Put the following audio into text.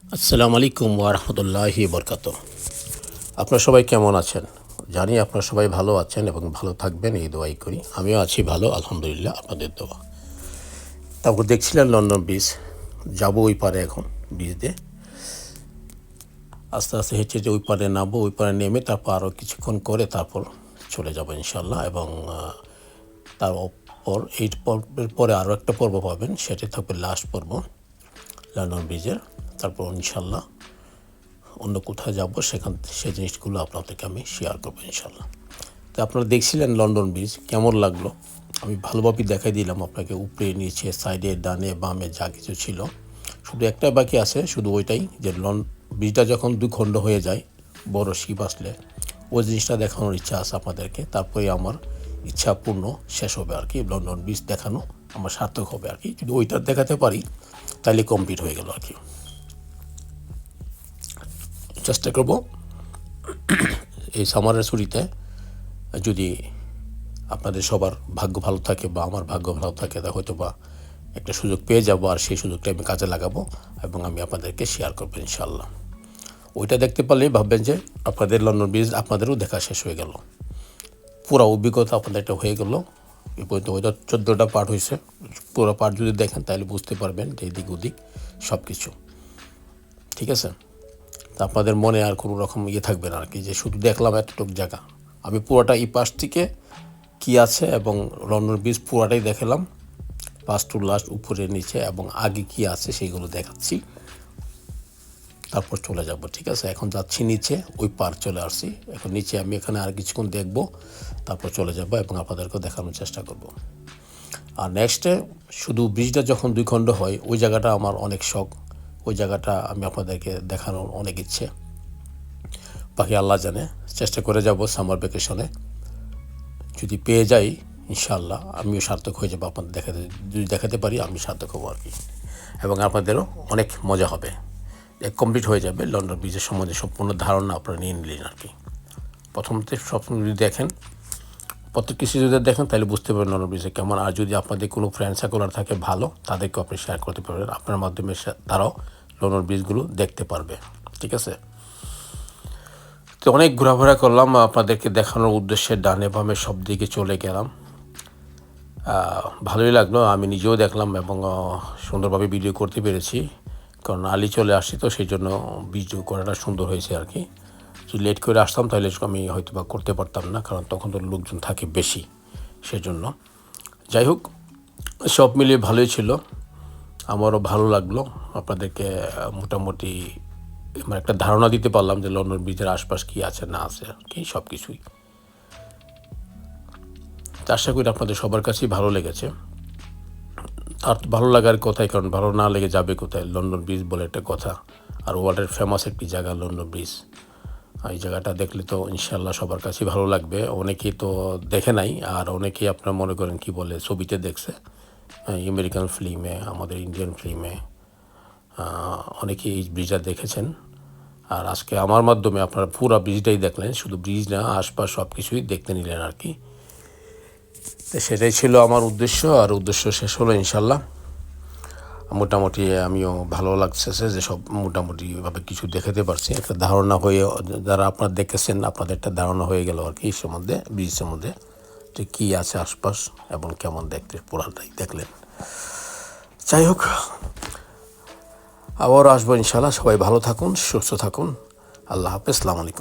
আসসালামু আলাইকুম ওয়া রাহমাতুল্লাহি ওয়া বারাকাতুহু। আপনারা সবাই কেমন আছেন? জানি আপনারা সবাই ভালো আছেন এবং ভালো থাকবেন এই দোয়াই করি। আমিও আছি ভালো আলহামদুলিল্লাহ আপনাদের দোয়া। তারপর দেখছিলেন লন্ডন ব্রিজ, যাবো ওই পারে এখন ব্রিজ দিয়ে। আস্তে আস্তে হেঁটে যে ওই পারে নামবো, ওই পারে নেমে তারপর আরও কিছুক্ষণ করে তারপর চলে যাব ইনশাআল্লাহ। এবং তারপর এই পর্বের পরে আরও একটা পর্ব পাবেন, সেটি থাকবে লাস্ট পর্ব লন্ডন ব্রিজের। তারপর ইনশাআল্লাহ অন্য কোথাও যাবো, সেই জিনিসগুলো আপনাদেরকে আমি শেয়ার করবো ইনশাল্লাহ। তো আপনারা দেখছিলেন লন্ডন ব্রিজ, কেমন লাগলো আমি ভালোভাবে দেখাই দিলাম আপনাকে। উপরে নিচে সাইডে ডানে বামে যা কিছু ছিল, শুধু একটা বাকি আছে, শুধু ওইটাই যে ব্রিজটা যখন দুই খণ্ড হয়ে যায় বড় শিপ আসলে, ওই জিনিসটা দেখানোর ইচ্ছা আছে আপনাদেরকে। তারপরে আমার ইচ্ছা পূর্ণ শেষ হবে আর কি, লন্ডন ব্রিজ দেখানো আমার সার্থক হবে আর কি। যদি ওইটা দেখাতে পারি তাহলে কমপ্লিট হয়ে গেল আর কি। চেষ্টা করব এই সামারের ছুটিতে, যদি আপনাদের সবার ভাগ্য ভালো থাকে বা আমার ভাগ্য ভালো থাকে, তা হয়তো বা একটা সুযোগ পেয়ে যাব, আর সেই সুযোগটা আমি কাজে লাগাবো এবং আমি আপনাদেরকে শেয়ার করবো ইনশাআল্লাহ। ওইটা দেখতে পারলেই ভাববেন যে আপনাদের লন্ডন ব্রিজ আপনাদেরও দেখা শেষ হয়ে গেল, পুরো অভিজ্ঞতা আপনাদের একটা হয়ে গেল। এই পর্যন্ত ওইটা 14টা পার্ট হয়েছে, পুরো পার্ট যদি দেখেন তাহলে বুঝতে পারবেন যে এদিক ওদিক সব কিছু ঠিক আছে। তা আপনাদের মনে আর কোনো রকম থাকবে না আর কি, যে শুধু দেখলাম এতটুকু জায়গা। আমি পুরোটা এই পাশ থেকে কী আছে এবং লন্ডন ব্রিজ পুরোটাই দেখালাম, ফার্স্ট টু লাস্ট, উপরে নিচে এবং আগে কী আছে সেইগুলো দেখাচ্ছি। তারপর চলে যাব, ঠিক আছে। এখন যাচ্ছি নিচে, ওই পার চলে আসছি। এখন নিচে আমি এখানে আর কিছুক্ষণ দেখব, তারপর চলে যাব এবং আপনাদেরকেও দেখানোর চেষ্টা করব। আর নেক্সটে শুধু ব্রিজটা যখন দুই খণ্ড হয়, ওই জায়গাটা আমার অনেক শখ, ওই জায়গাটা আমি আপনাদেরকে দেখানোর অনেক ইচ্ছে। বাকি আল্লাহ জানে, চেষ্টা করে যাব সামার ভ্যাকেশনে, যদি পেয়ে যাই ইনশাআল্লাহ আমিও সার্থক হয়ে যাবো। আপনাদের যদি দেখাতে পারি আমি সার্থক হবো আর কি, এবং আপনাদেরও অনেক মজা হবে। কমপ্লিট হয়ে যাবে লন্ডন ব্রিজের সম্বন্ধে সম্পূর্ণ ধারণা আপনারা নিয়ে নিলেন আর কি। প্রথমতে সবসময় যদি দেখেন, প্রত্যেক কিছু যদি দেখেন তাহলে বুঝতে পারবেন লন্ডন ব্রিজে কেমন। আর যদি আপনাদের কোনো ফ্রেন্ড সার্কেল থাকে ভালো, তাদেরকেও আপনি শেয়ার করতে পারবেন, আপনার মাধ্যমে তারাও লন্ডন ব্রিজগুলো দেখতে পারবে, ঠিক আছে। তো অনেক ঘোরাফেরা করলাম আপনাদেরকে দেখানোর উদ্দেশ্যে, ডানে বামে সব দিকে চলে গেলাম। ভালোই লাগলো, আমি নিজেও দেখলাম এবং সুন্দরভাবে ভিডিও করতে পেরেছি, কারণ আলি চলে আসছি তো সেই জন্য ভিডিও করাটা সুন্দর হয়েছে আর কি। যদি লেট করে আসতাম তাহলে আমি হয়তো বা করতে পারতাম না, কারণ তখন তো লোকজন থাকে বেশি, সেজন্য। যাই হোক, সব মিলিয়ে ভালোই ছিল, আমারও ভালো লাগলো। আপনাদেরকে মোটামুটি মানে একটা ধারণা দিতে পারলাম যে লন্ডন ব্রিজের আশপাশ কী আছে না আছে আর কি, সব কিছুই। আশা করি আপনাদের সবার কাছেই ভালো লেগেছে। আর ভালো লাগার কথাই, কারণ ভালো না লেগে যাবে কোথায়। লন্ডন ব্রিজ বলে একটা কথা, আর ওয়ার্ল্ডের ফেমাস একটি জায়গা লন্ডন ব্রিজ। এই জায়গাটা দেখলে তো ইনশাল্লাহ সবার কাছেই ভালো লাগবে। অনেকেই তো দেখে নাই, আর অনেকেই আপনারা মনে করেন কি বলে ছবিতে দেখছে, আমেরিকান ফিল্মে, আমাদের ইন্ডিয়ান ফিল্মে অনেকেই এই ব্রিজটা দেখেছেন। আর আজকে আমার মাধ্যমে আপনারা পুরো ব্রিজটাই দেখলেন, শুধু ব্রিজ না আশপাশ সব কিছুই দেখতে নিলেন আর কি। তো সেটাই ছিল আমার উদ্দেশ্য, আর উদ্দেশ্য শেষ হলো ইনশাল্লাহ। মোটামুটি আমিও ভালো লাগছে যে সব মোটামুটিভাবে কিছু দেখাতে পারছি, একটা ধারণা হয়ে, যারা আপনারা দেখেছেন আপনাদের একটা ধারণা হয়ে গেল আর কি এই সম্বন্ধে, ব্রিজের মধ্যে যে কী আছে আশপাশ এবং কেমন দেখতে পুরাটাই দেখলেন। যাই হোক, আবারও আসবো ইনশাল্লাহ। সবাই ভালো থাকুন, সুস্থ থাকুন। আল্লাহ হাফেজ, আসসালামু আলাইকুম।